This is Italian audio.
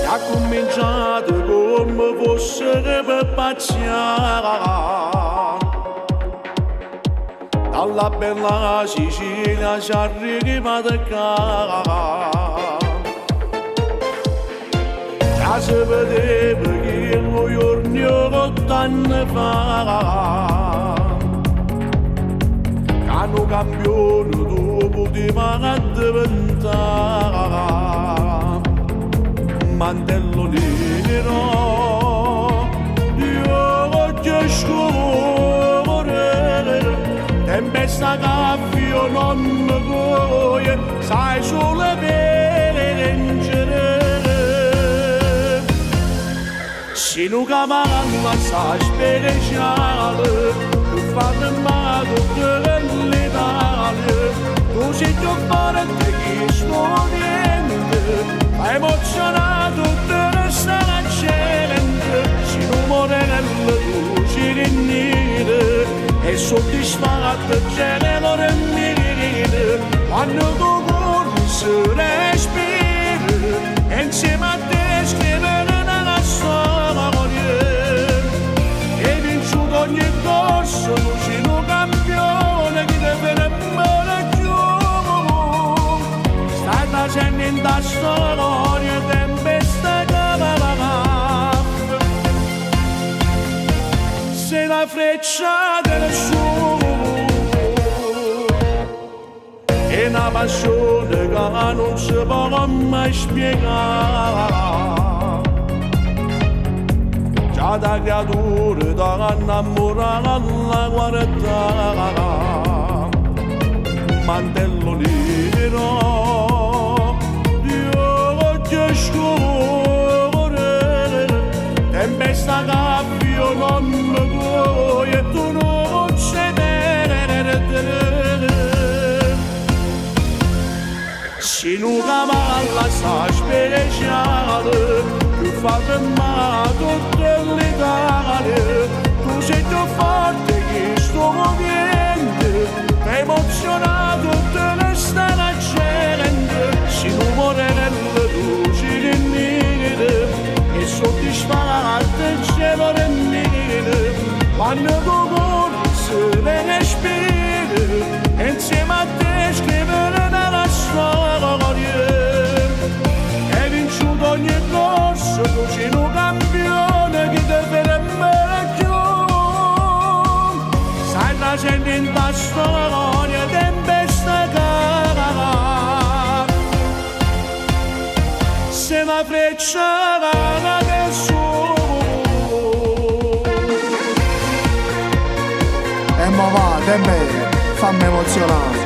Ha cominciato come fosse per pazziare. Dalla bella Sicilia ci arriva da qua. Già si vedeva che noi giorni 8 anni fa che hanno campione dopo di diventare mantello nero di occhio scuro, tempesta caffio non vuoi, sai solo vincere. Se non cavallo sa speciale, tu fai male per l'Italia, tu sei più forte che sto niente, hai emozionato te stare accendendo, se non morello tu ci rinniere, e soddisfatto c'è l'ore mire, quando tu corri si respira, insieme a te scrivere una storia. E vinciuto ogni corso, lucino campione, chi deve nemmeno più. Stai facendo in ta storia, tempesta che va. Sei la freccia del suo, è una passione che non si può mai spiegare. Già da creatura da innamorare alla guarda, mantello nero di occhio scuro, tempesta caffio non vuoi e tu non c'è. Se non cavallo sta speciale, tu fai male tutta l'Italia, tu sei più forte che sto movente, hai emozionato te ne stai accendendo, se non morello tu ci rinnire, e soddisfatto il cielo rinnire, quando tu corri se ne respira, insieme a te scrivere una storia. Hai vinciuto ogni corso, tu sei un campione, chi deve nemmeno più. Stai facendo in ta storia, tempesta cara. Sei la freccia del suo. E mo va, te fammi emozionare.